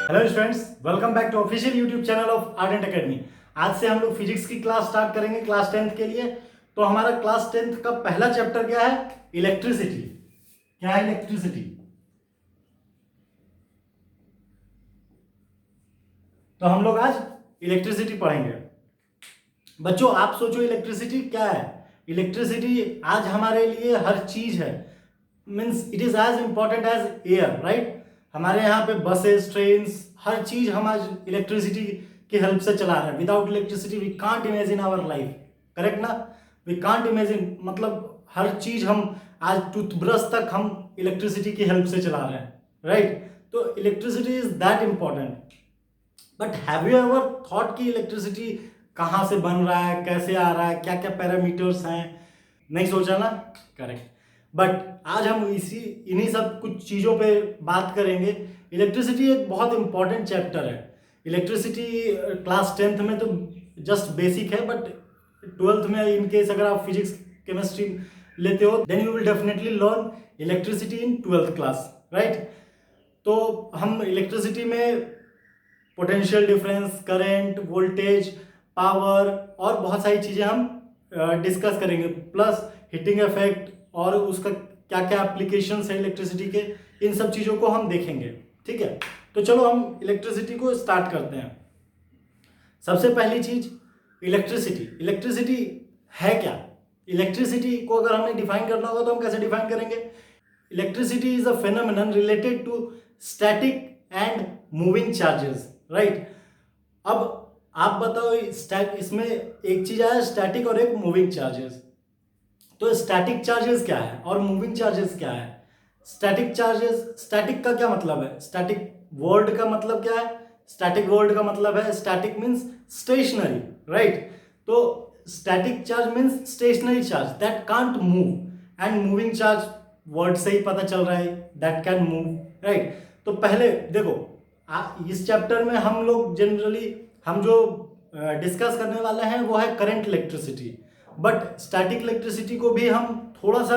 Hello students, welcome back to official YouTube channel of Ardent Academy. आज से हम लोग फिजिक्स की क्लास स्टार्ट करेंगे क्लास 10th के लिए। तो हमारा क्लास 10th का पहला चैप्टर क्या है? इलेक्ट्रिसिटी। क्या है इलेक्ट्रिसिटी? तो हम लोग आज इलेक्ट्रिसिटी पढ़ेंगे। बच्चों आप सोचो इलेक्ट्रिसिटी क्या है? इलेक्ट्रिसिटी आज हमारे लिए हर चीज है। Means it is as important as air, right? हमारे यहाँ पे बसेस, ट्रेन्स, हर चीज हम आज इलेक्ट्रिसिटी की हेल्प से चला रहे हैं। Without electricity we can't imagine our life, correct ना? वी कांट इमेजिन, मतलब हर चीज हम आज टूथब्रश तक हम इलेक्ट्रिसिटी की हेल्प से चला रहे हैं, राइट? तो electricity is that important. But have you ever thought कि इलेक्ट्रिसिटी कहाँ से बन रहा है, कैसे आ रहा है, क्या क्या पैरामीटर्स हैं? नहीं सोचा ना? करेक्ट। बट आज हम इन्हीं सब कुछ चीज़ों पे बात करेंगे। इलेक्ट्रिसिटी एक बहुत इंपॉर्टेंट चैप्टर है। इलेक्ट्रिसिटी क्लास 10th में तो जस्ट बेसिक है, बट 12th में इन केस अगर आप फिजिक्स केमिस्ट्री लेते हो then you will definitely learn electricity in 12th class, right? तो हम इलेक्ट्रिसिटी में potential difference, current, voltage, power और बहुत सारी चीज़ें हम डिस्कस करेंगे, प्लस हीटिंग इफेक्ट और उसका क्या क्या एप्लीकेशंस है इलेक्ट्रिसिटी के, इन सब चीज़ों को हम देखेंगे। ठीक है, तो चलो हम इलेक्ट्रिसिटी को स्टार्ट करते हैं। सबसे पहली चीज इलेक्ट्रिसिटी। इलेक्ट्रिसिटी है क्या? इलेक्ट्रिसिटी को अगर हमें डिफाइन करना होगा तो हम कैसे डिफाइन करेंगे? Electricity is a phenomenon related to static and moving charges, right? अब आप बताओ, इसमें एक चीज आया स्टैटिक और एक मूविंग चार्जेस। तो स्टैटिक चार्जेस क्या है और मूविंग चार्जेस क्या है? स्टैटिक चार्जेस, स्टैटिक का क्या मतलब है? स्टैटिक वर्ड का मतलब क्या है? स्टैटिक वर्ड का मतलब है, स्टैटिक मीन्स स्टेशनरी, राइट? तो static charge means stationary charge that can't move, and moving charge word से ही पता चल रहा है दैट कैन मूव, राइट? तो पहले देखो, इस चैप्टर में हम लोग जनरली हम जो डिस्कस करने वाले हैं वो है current electricity. But static electricity को भी हम थोड़ा सा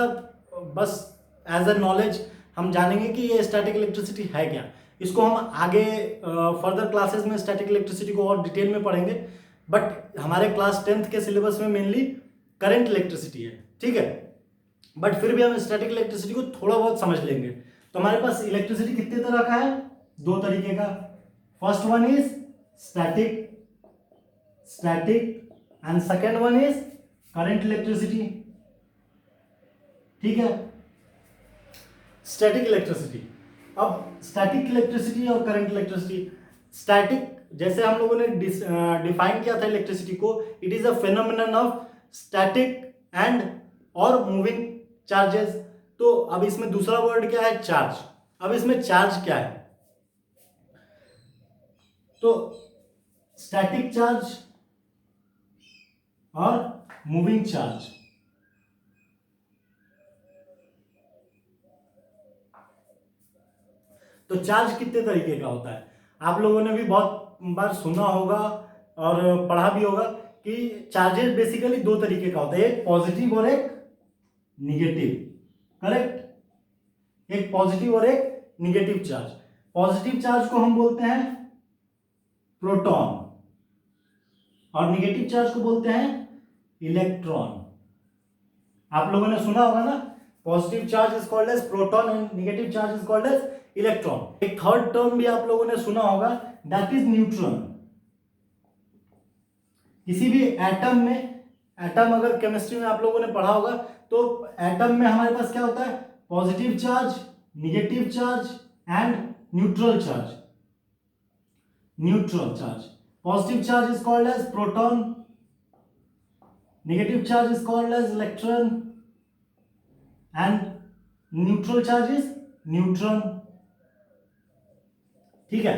बस एज अ नॉलेज हम जानेंगे कि ये स्टैटिक इलेक्ट्रिसिटी है क्या। इसको हम आगे फर्दर क्लासेस में स्टैटिक इलेक्ट्रिसिटी को और डिटेल में पढ़ेंगे। बट हमारे क्लास 10th के सिलेबस में मेनली करंट इलेक्ट्रिसिटी है, ठीक है? बट फिर भी हम स्टैटिक इलेक्ट्रिसिटी को थोड़ा बहुत समझ लेंगे। तो हमारे पास इलेक्ट्रिसिटी कितने तरह का है? दो तरीके का। First one is static static and second one is current electricity, ठीक है? Static electricity. अब स्टैटिक इलेक्ट्रिसिटी और करंट इलेक्ट्रिसिटी। स्टैटिक जैसे हम लोगों ने डिफाइन किया था इलेक्ट्रिसिटी को, it is a phenomenon of static and और मूविंग चार्जेस। तो अब इसमें दूसरा वर्ड क्या है? चार्ज। अब इसमें चार्ज क्या है? तो स्टैटिक चार्ज और मूविंग चार्ज। तो चार्ज कितने तरीके का होता है? आप लोगों ने भी बहुत बार सुना होगा और पढ़ा भी होगा कि चार्जेस बेसिकली दो तरीके का होता है, एक पॉजिटिव और एक निगेटिव, करेक्ट? एक पॉजिटिव और एक निगेटिव चार्ज। पॉजिटिव चार्ज को हम बोलते हैं प्रोटॉन और निगेटिव चार्ज को बोलते हैं इलेक्ट्रॉन। आप लोगों ने सुना होगा ना, positive charge is called as proton and negative charge is called as electron. एक थर्ड टर्म भी आप लोगों ने सुना होगा, दैट इज न्यूट्रॉन। किसी भी एटम में, एटम अगर केमिस्ट्री में आप लोगों ने पढ़ा होगा, तो एटम में हमारे पास क्या होता है? Positive charge, negative charge and neutral charge. Neutral charge, positive charge is called as proton, negative charge is called as electron and neutral charge is neutron, ठीक है?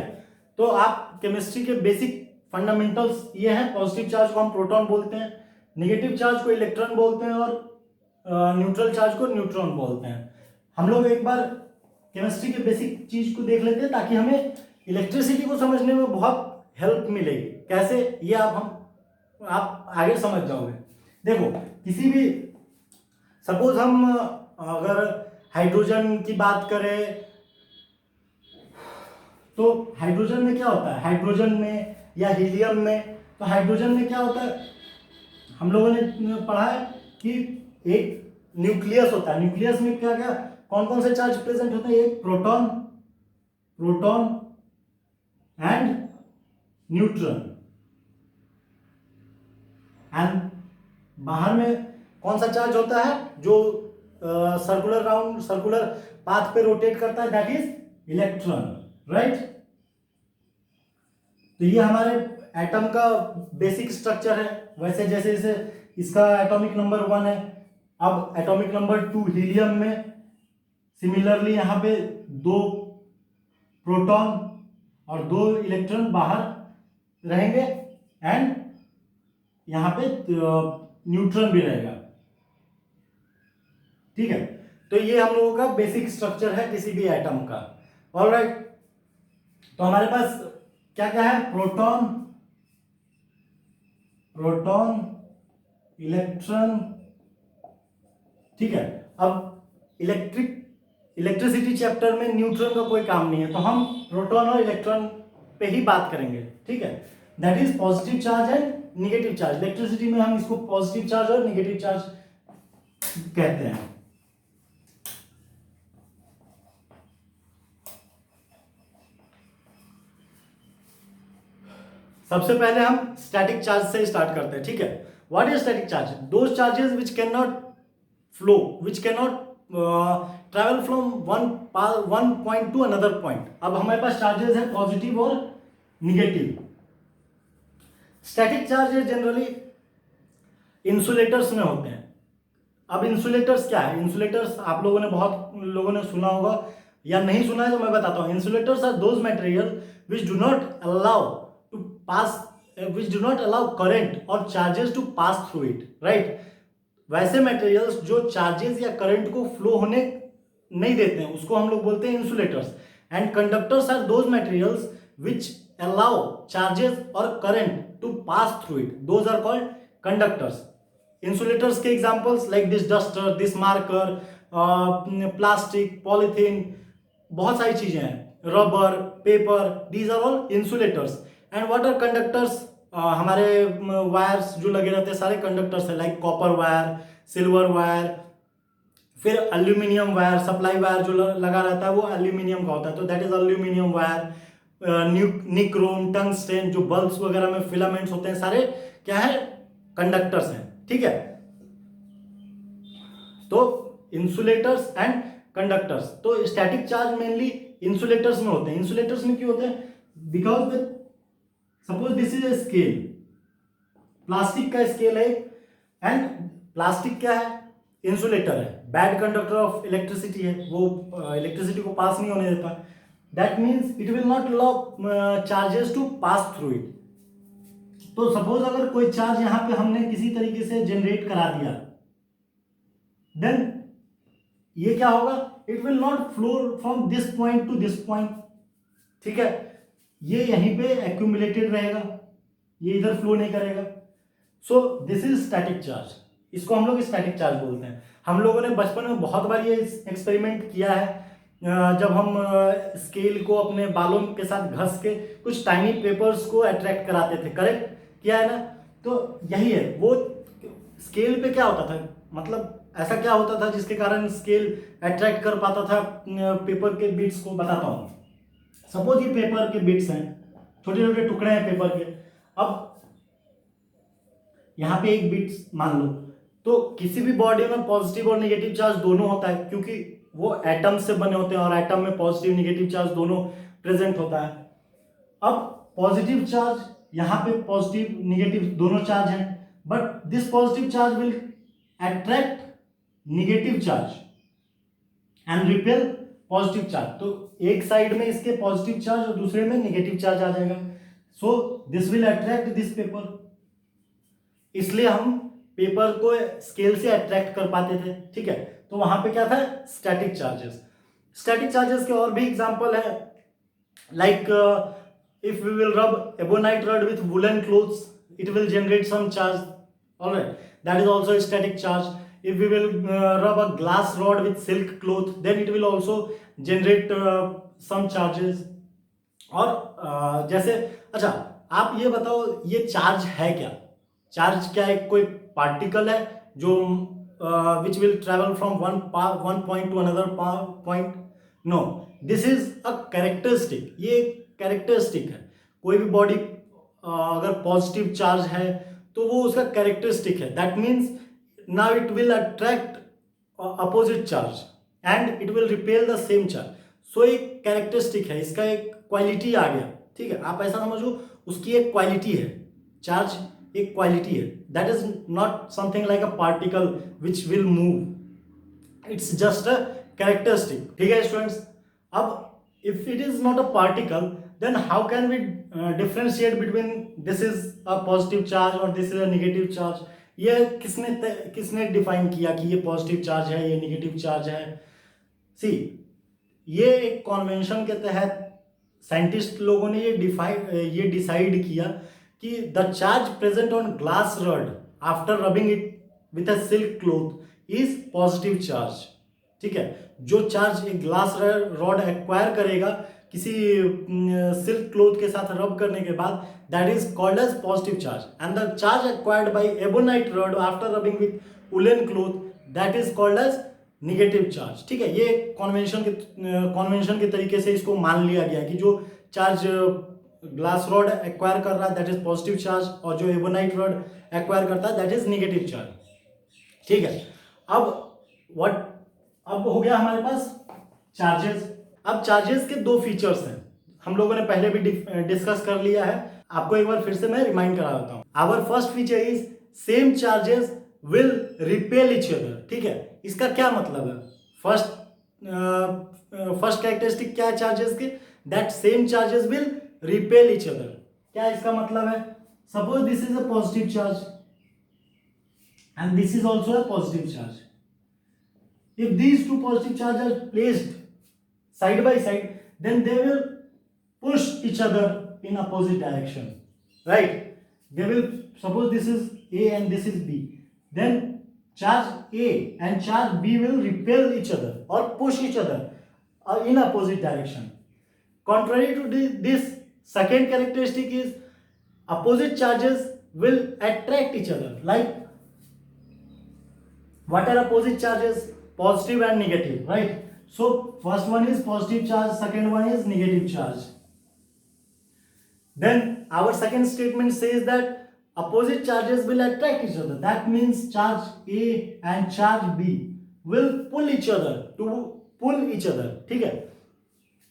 तो आप केमिस्ट्री के बेसिक फंडामेंटल्स ये हैं। पॉजिटिव चार्ज को हम proton बोलते हैं, नेगेटिव चार्ज को इलेक्ट्रॉन बोलते हैं और न्यूट्रल चार्ज को न्यूट्रॉन बोलते हैं। हम लोग एक बार केमिस्ट्री के बेसिक चीज को देख लेते हैं ताकि हमें इलेक्ट्रिसिटी को समझने में बहुत हेल्प मिलेगी। कैसे, ये आप आगे समझ जाओगे। देखो, किसी भी सपोज हम अगर हाइड्रोजन की बात करें तो हाइड्रोजन में क्या होता है, हाइड्रोजन में या हीलियम में, तो हाइड्रोजन में क्या होता है, हम लोगों ने पढ़ा है कि एक न्यूक्लियस होता है, न्यूक्लियस में क्या क्या कौन कौन से चार्ज प्रेजेंट होते हैं, एक proton, proton and neutron, and बाहर में कौन सा चार्ज होता है जो सर्कुलर राउंड सर्कुलर पाथ पे रोटेट करता है, दैट इज इलेक्ट्रॉन, राइट। तो ये हमारे एटम का बेसिक स्ट्रक्चर है। वैसे जैसे जैसे इसका एटॉमिक नंबर 1 है, अब एटॉमिक नंबर 2 हीलियम में सिमिलरली यहाँ पे 2 प्रोटॉन और 2 इलेक्ट्रॉन बाहर रहेंगे एंड यहाँ पे न्यूट्रॉन भी रहेगा, ठीक है। तो ये हम लोगों का बेसिक स्ट्रक्चर है किसी भी एटम का, ऑलराइट। तो हमारे पास क्या क्या है, प्रोटॉन, प्रोटॉन, इलेक्ट्रॉन, ठीक है। अब इलेक्ट्रिसिटी चैप्टर में न्यूट्रॉन का कोई काम नहीं है, तो हम प्रोटॉन और इलेक्ट्रॉन पे ही बात करेंगे, ठीक है। That is positive charge and negative charge. Electricity में हम इसको पॉजिटिव चार्ज और निगेटिव चार्ज कहते हैं। सबसे पहले हम स्टैटिक चार्ज से स्टार्ट करते हैं, ठीक है। What is static charge, those charges which can not flow, which can not travel from one point to another point. अब हमारे पास चार्जेस है पॉजिटिव और negative. Static charges generally insulators में होते हैं। अब इंसुलेटर्स क्या है, इंसुलेटर्स आप लोगों ने बहुत लोगों ने सुना होगा या नहीं सुना है तो मैं बताता हूं। Insulators are those material which do not allow to pass which do not allow current or charges to pass through it, right। वैसे मटेरियल्स जो चार्जेस या करंट को फ्लो होने नहीं देते हैं उसको हम लोग बोलते हैं insulators. And conductors are those materials which allow charges or current to pass through it, those are called conductors। Insulators के examples like this duster, this marker, plastic, polythene, बहुत सारी चीजें हैं, rubber, paper, these are all insulators. And what are conductors, हमारे wires जो लगे रहते हैं सारे कंडक्टर्स है, like copper wire, silver wire, फिर एल्यूमिनियम वायर, सप्लाई वायर जो लगा रहता है वो एल्यूमिनियम का होता है, तो that is aluminium wire. Nichrome, टंगस्टेन, जो बल्ब्स वगैरह में फिलामेंट्स होते हैं, सारे क्या है, कंडक्टर्स हैं, ठीक है। तो इंसुलेटर्स एंड कंडक्टर्स, तो स्टैटिक चार्ज मेनली इंसुलेटर्स में होते हैं। इंसुलेटर्स में क्यों होते हैं, because suppose this is a scale, plastic का स्केल है एंड प्लास्टिक क्या है, इंसुलेटर है, बैड कंडक्टर ऑफ इलेक्ट्रिसिटी है, वो इलेक्ट्रिसिटी को पास नहीं होने देता। That means it will not allow charges to pass through it. तो सपोज अगर कोई चार्ज यहां पे हमने किसी तरीके से जनरेट करा दिया, देन ये क्या होगा, it will not flow from this point two this point, ठीक है। ये यहीं पे एक्यूमुलेटेड रहेगा, ये इधर फ्लो नहीं करेगा। So this is static charge, इसको हम लोग स्टैटिक चार्ज बोलते हैं। हम लोगों ने बचपन में बहुत बार ये एक्सपेरिमेंट किया है, जब हम स्केल को अपने बालों के साथ घस के कुछ टाइनी पेपर्स को अट्रैक्ट कराते थे, करेक्ट किया है ना। तो यही है, वो स्केल पे क्या होता था, मतलब ऐसा क्या होता था जिसके कारण स्केल अट्रैक्ट कर पाता था पेपर के बिट्स को, बताता हूं। सपोज ये पेपर के बिट्स हैं, छोटे छोटे टुकड़े हैं पेपर के। अब यहां पे एक बिट्स मान लो, तो किसी भी बॉडी में पॉजिटिव और नेगेटिव चार्ज दोनों होता है, क्योंकि वो एटम से बने होते हैं और एटम में पॉजिटिव नेगेटिव चार्ज दोनों प्रेजेंट होता है। अब पॉजिटिव चार्ज, यहां पे पॉजिटिव नेगेटिव दोनों चार्ज हैं, but this positive charge will attract negative charge and repel positive charge. तो एक साइड में इसके पॉजिटिव चार्ज और दूसरे में नेगेटिव चार्ज आ जाएगा, so this will attract this paper. इसलिए हम पेपर को स्केल से अट्रैक्ट कर पाते थे, ठीक है। तो वहां पे क्या था, स्टैटिक चार्जेस। स्टैटिक चार्जेस के और भी एग्जांपल है, like if we will rub ebonite rod with woollen cloths, it will generate some charge, alright, that is also static charge. If we will rub a glass rod with silk cloth, then it will also generate some charges. और जैसे अच्छा, आप ये बताओ ये charge है क्या? Charge क्या एक कोई पार्टिकल है जो which will travel from one point to another point? No, this is a characteristic, ये एक कैरेक्टरिस्टिक है। कोई भी बॉडी अगर पॉजिटिव चार्ज है तो वो उसका कैरेक्टरिस्टिक है। That means now it will attract opposite charge and it will repel the same charge. So एक कैरेक्टरिस्टिक है, इसका एक क्वालिटी आ गया, ठीक है। आप ऐसा समझो उसकी एक क्वालिटी है, चार्ज एक क्वालिटी है। That is not something like a particle which will move, it's just a characteristic, ठीक है स्टूडेंट्स। अब if it is not a particle, then how can we differentiate between this is a positive charge or this is a negative charge? ये किसने define किया कि ये positive charge है, ये नेगेटिव चार्ज है? सी, ये एक कॉन्वेंशन के तहत साइंटिस्ट लोगों ने ये डिसाइड किया कि the charge present on glass rod after rubbing it with a silk cloth is positive charge, ठीक है। जो चार्ज एक ग्लास रॉड एक्वायर करेगा किसी सिल्क क्लॉथ के साथ रब करने के बाद, that is called as positive charge. And the charge acquired by ebonite rod after rubbing with woollen cloth, that is called as negative charge, ठीक है। ये कॉन्वेंशन के तरीके से इसको मान लिया गया कि जो चार्ज ग्लास रॉड एक्वायर कर रहा है दैट इज पॉजिटिव चार्ज, और जो एबोनाइट रॉड एक्वायर करता है दैट इज निगेटिव चार्ज, ठीक है। अब हो गया हमारे पास चार्जेस। अब चार्जेस के दो फीचर्स हैं, हम लोगों ने पहले भी डिस्कस कर लिया है, आपको एक बार फिर से मैं रिमाइंड करा देता हूं। Our first feature is same charges will repel each other, ठीक है। इसका क्या मतलब है? फर्स्ट कैरेक्टरिस्टिक क्या है चार्जेस के? That same charges will repel each other. क्या इसका मतलब है? Suppose this is a positive charge and this is also a positive charge. If these two positive charges are placed side by side, then they will push each other in opposite direction, right? They will, suppose this is A and this is B, then charge A and charge B will repel each other or push each other in opposite direction. Contrary to this second characteristic is opposite charges will attract each other. Like, what are opposite charges? Positive and negative, right? So first one is positive charge, second one is negative charge. Then our second statement says that opposite charges will attract each other. That means charge A and charge B will pull each other, ठीक है।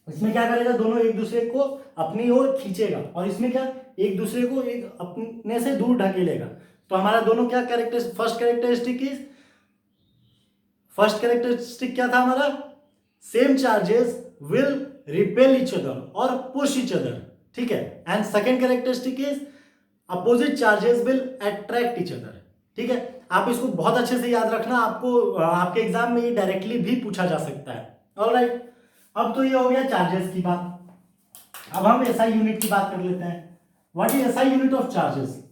इसमें क्या करेगा? दोनों एक दूसरे को अपनी ओर खींचेगा, और इसमें क्या, एक दूसरे को एक अपने से दूर ढकेलेगा। तो हमारा दोनों क्या फर्स्ट कैरेक्टरिस्टिक क्या था हमारा? Same charges will repel each other और पुश इच अदर, ठीक है। And second characteristic is opposite charges will attract etch other, ठीक है। आप इसको बहुत अच्छे से याद रखना, आपको आपके एग्जाम में ये डायरेक्टली भी पूछा जा सकता है। ऑलराइट, अब तो ये हो गया चार्जेस की बात। अब हम एसआई यूनिट की बात कर लेते हैं। What is SI unit of charges?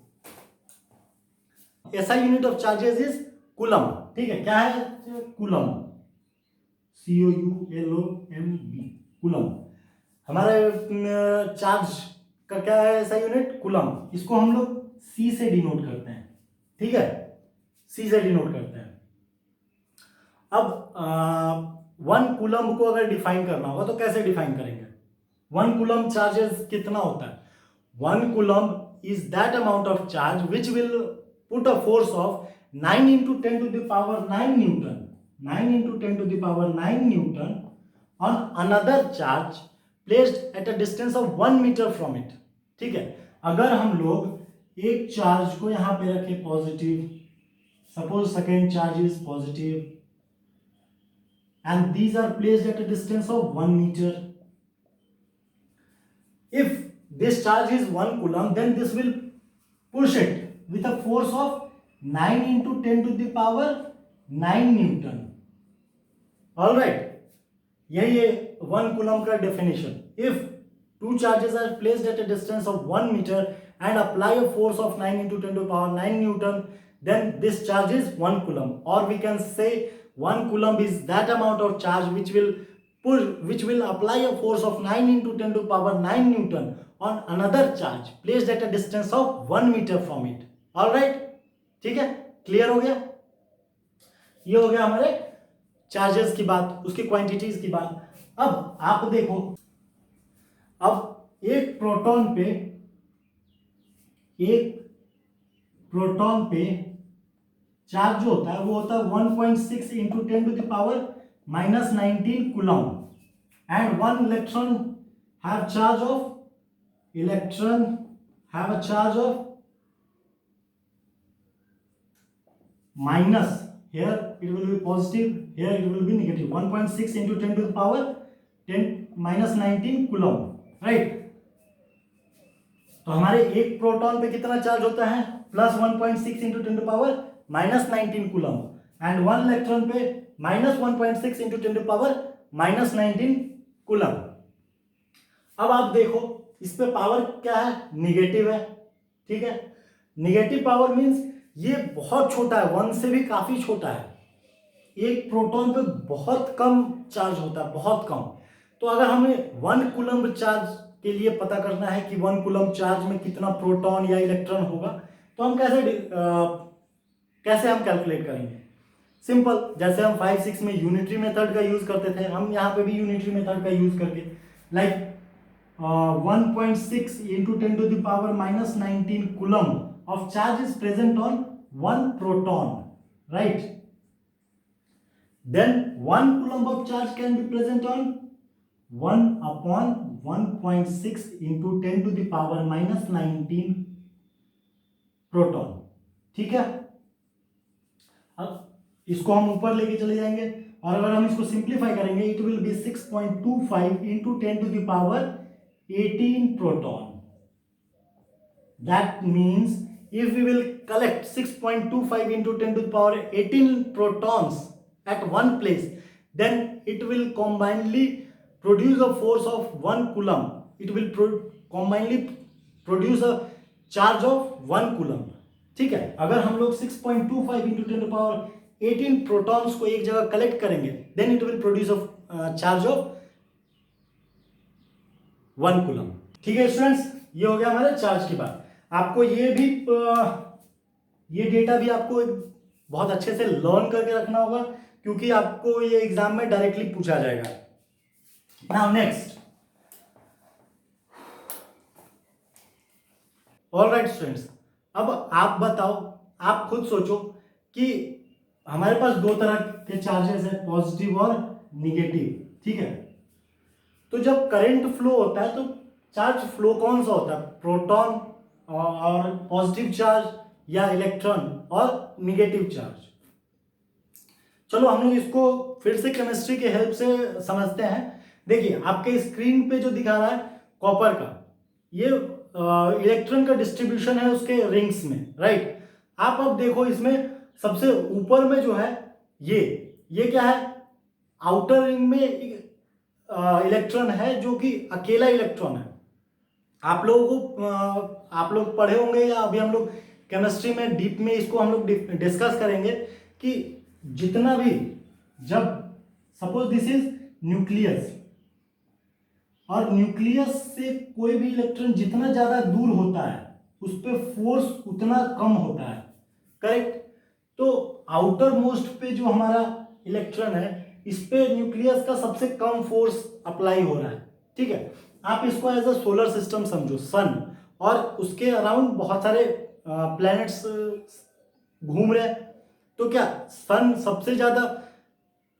SI unit of charges is coulomb, ठीक है। क्या है? Coulomb, COULOMB, coulomb. हमारे चार्ज का क्या है ऐसा यूनिट? कूलम। इसको हम लोग C से डिनोट करते हैं, ठीक है, C से डिनोट करते हैं। अब 1 कूलम को अगर डिफाइन करना होगा तो कैसे डिफाइन करेंगे? 1 कूलम चार्जेस कितना होता है? 1 coulomb is that amount of charge which will put a force of 9 into 10 to the power 9 Newton, 9 into 10 to the power 9 Newton on another charge placed at a distance of 1 meter from it, ठीक है। अगर हम लोग एक charge को यहां पे रखें positive, suppose second charge is positive and these are placed at a distance of 1 meter. If this charge is 1 coulomb, then this will push it with a force of 9 into 10 to the power 9 newton. Alright, यही है 1 coulomb का definition. If two charges are placed at a distance of 1 metre and apply a force of 9 into 10 to the power 9 newton, then this charge is 1 coulomb, or we can say 1 coulomb is that amount of charge which will pull which will apply a force of 9 into 10 to the power 9 Newton on another charge placed at a distance of 1 meter from it. All right, ठीक है, clear हो गया? ये हो गया हमारे charges की बात, उसकी क्वांटिटीज की बात। अब आप देखो, अब एक प्रोटॉन पे चार्ज जो होता है वो होता है 1.6 into 10 to the power -19 coulomb, and one electron have a charge of minus, here it will be positive, here it will be negative, 1.6 into 10 to the power 10 -19 coulomb, right. तो हमारे एक प्रोटॉन पे कितना चार्ज होता है? Plus 1.6 into 10 to power -19 coulomb, and one electron पे -1.6 into 10 to power -19 coulomb. अब आप देखो इस पे पावर क्या है? निगेटिव है, ठीक है। निगेटिव पावर मींस ये बहुत छोटा है, 1 से भी काफी छोटा है। एक प्रोटॉन पे बहुत कम चार्ज होता है, बहुत कम। तो अगर हमें 1 कूलम चार्ज के लिए पता करना है कि 1 कूलम चार्ज में कितना प्रोटॉन या इलेक्ट्रॉन होगा, तो हम कैसे हम कैलकुलेट करेंगे? सिंपल, जैसे हम 5-6 में यूनिटरी मेथड का यूज करते थे, हम यहाँ पे भी यूनिटरी मेथड का यूज करके, like 1.6 into 10 to the power -19 coulomb of charge is present on 1 proton, right? Then 1 coulomb of charge can be present on 1 upon 1.6 into 10 to the power -19 proton, ठीक है। अब इसको हम ऊपर लेके चले जाएंगे, और अगर हम इसको सिंप्लीफाई करेंगे, it will be 6.25 into 10 to the power 18 proton. That means if we will collect 6.25 into 10 to the power 18 protons at one place, then it will combinedly produce a force of 1 coulomb. It will combinedly produce a charge of 1 coulomb. ठीक है, अगर हम लोग 6.25 into 10 to the power 18 protons को एक जगह collect करेंगे, then it will produce a charge of 1 coulomb. ठीक है स्टूडेंट्स, ये हो गया हमारे चार्ज की बात। आपको ये डेटा भी आपको बहुत अच्छे से लर्न करके रखना होगा, क्योंकि आपको ये एग्जाम में डायरेक्टली पूछा जाएगा। नाउ नेक्स्ट, ऑलराइट स्टूडेंट्स, अब आप बताओ, आप खुद सोचो कि हमारे पास दो तरह के चार्जेस है, पॉजिटिव और निगेटिव, ठीक है। तो जब करंट फ्लो होता है तो चार्ज फ्लो कौन सा होता है? प्रोटॉन और पॉजिटिव चार्ज, या इलेक्ट्रॉन और निगेटिव चार्ज? चलो हम लोग इसको फिर से केमिस्ट्री के हेल्प से समझते हैं। देखिए आपके स्क्रीन पे जो दिखा रहा है कॉपर का, ये इलेक्ट्रॉन का डिस्ट्रीब्यूशन है उसके रिंग्स में, राइट। आप अब देखो इसमें सबसे ऊपर में जो है ये क्या है? आउटर रिंग में इलेक्ट्रॉन है, जो कि अकेला इलेक्ट्रॉन है। आप लोग पढ़े होंगे, या अभी हम लोग केमिस्ट्री में डीप में इसको हम लोग डिस्कस करेंगे कि जितना भी, जब सपोज दिस इज न्यूक्लियस, और न्यूक्लियस से कोई भी इलेक्ट्रॉन जितना ज्यादा दूर होता है उस पर फोर्स उतना कम होता है, करेक्ट। तो आउटर मोस्ट पे जो हमारा इलेक्ट्रॉन है, इस पे न्यूक्लियस का सबसे कम फोर्स अप्लाई हो रहा है, ठीक है। आप इसको एज अ सोलर सिस्टम समझो, सन, और उसके अराउंड बहुत सारे प्लैनेट्स घूम रहे हैं। तो क्या सन सबसे ज्यादा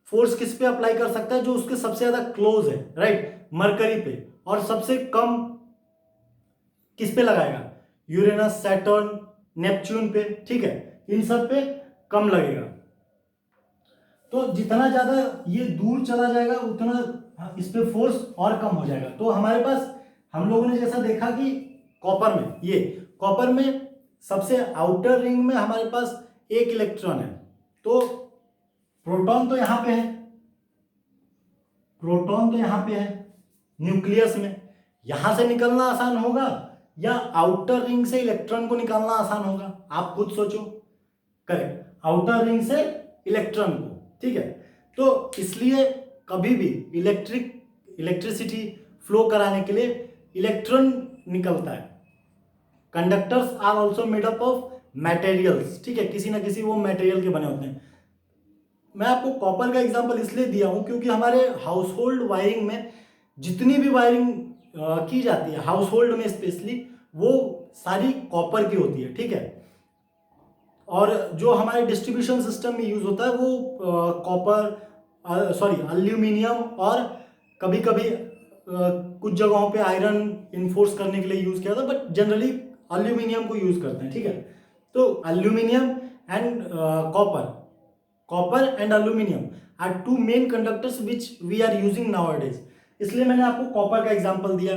फोर्स किस पे अप्लाई कर सकता है? जो उसके सबसे ज्यादा क्लोज है, राइट, मरकरी पे। और सबसे कम किस पे लगाएगा? यूरेनस, सैटर्न, नेपच्यून पे, ठीक है। इन सब पे कम लगेगा। तो जितना ज्यादा ये दूर चला जाएगा उतना इस पे फोर्स और कम हो जाएगा। तो हमारे पास, हम लोगों ने जैसा देखा कि कॉपर में सबसे आउटर रिंग में हमारे पास एक इलेक्ट्रॉन है। तो प्रोटॉन तो यहां पे है, न्यूक्लियस में। यहां से निकलना आसान होगा या आउटर रिंग से इलेक्ट्रॉन को निकालना आसान होगा? आप खुद सोचो। करेक्ट, आउटर रिंग से इलेक्ट्रॉन को, ठीक है। तो इसलिए कभी भी इलेक्ट्रिसिटी फ्लो कराने के लिए इलेक्ट्रॉन निकलता है। Conductors are also made up of materials, ठीक है, किसी ना किसी वो मटेरियल के बने होते हैं। मैं आपको कॉपर का एग्जांपल इसलिए दिया हूं क्योंकि हमारे हाउस होल्ड वायरिंग में जितनी भी वायरिंग की जाती है हाउस होल्ड में स्पेशली, वो सारी कॉपर की होती है, ठीक है। और जो हमारे डिस्ट्रीब्यूशन सिस्टम में यूज होता है वो कॉपर एल्यूमिनियम और कभी कभी कुछ जगहों पे आयरन इन्फोर्स करने के लिए यूज किया था, बट जनरली एल्यूमिनियम को यूज करते हैं, ठीक है। तो aluminium and copper and aluminium are two main conductors which we are using nowadays. इसलिए मैंने आपको कॉपर का एग्जांपल दिया।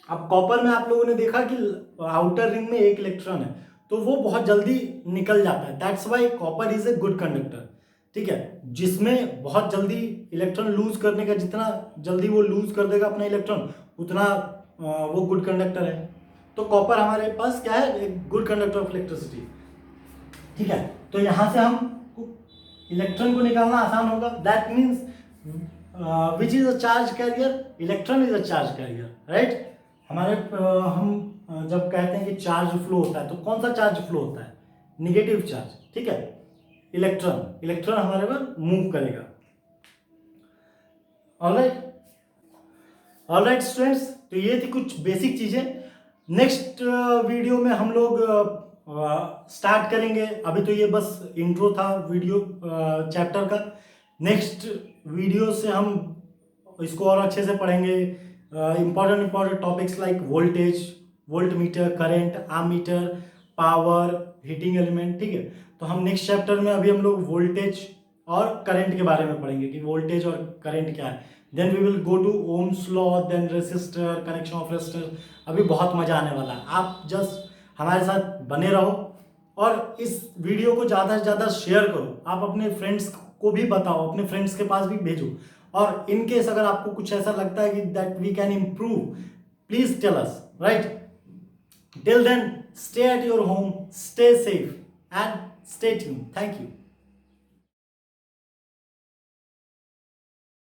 अब कॉपर में आप लोगों ने देखा कि आउटर रिंग में एक इलेक्ट्रॉन है, तो वो बहुत जल्दी निकल जाता है। That's why copper is a good conductor, ठीक है। जिसमें बहुत जल्दी इलेक्ट्रॉन लूज करने का, जितना जल्दी वो लूज कर देगा अपना इलेक्ट्रॉन, उतना वो गुड कंडक्टर है। तो कॉपर हमारे पास क्या है, एक गुड कंडक्टर ऑफ इलेक्ट्रिसिटी, ठीक है। तो यहाँ से हम इलेक्ट्रॉन को निकालना आसान होगा। That means which is a charge carrier, electron is a charge carrier, right. हमारे हम जब कहते हैं कि चार्ज फ्लो होता है, तो कौन सा चार्ज फ्लो होता है, निगेटिव चार्ज, ठीक है। इलेक्ट्रॉन हमारे पास मूव करेगा। ऑलराइट स्टूडेंट्स, तो ये थी कुछ बेसिक चीजें। नेक्स्ट वीडियो में हम लोग स्टार्ट करेंगे। अभी तो ये बस इंट्रो था वीडियो चैप्टर का। नेक्स्ट वीडियो से हम इसको और अच्छे से पढ़ेंगे। Important topics like voltage, volt meter, current, ammeter, power, heating element, ठीक है। तो हम नेक्स्ट चैप्टर में अभी हम लोग वोल्टेज और करंट के बारे में पढ़ेंगे कि वोल्टेज और करंट क्या है। Then we will go to Ohm's law, then resistor, connection of resistor. अभी बहुत मजा आने वाला है। आप जस्ट हमारे साथ बने रहो और इस वीडियो को ज़्यादा से ज़्यादा शेयर करो। आप अपने फ्रेंड्स को भी बताओ, अपने फ्रेंड्स के पास भी भेजो। और इन केस अगर आपको कुछ ऐसा लगता है कि that we can improve, please tell us, right. Till then, stay at your home, stay safe and stay tuned. Thank you.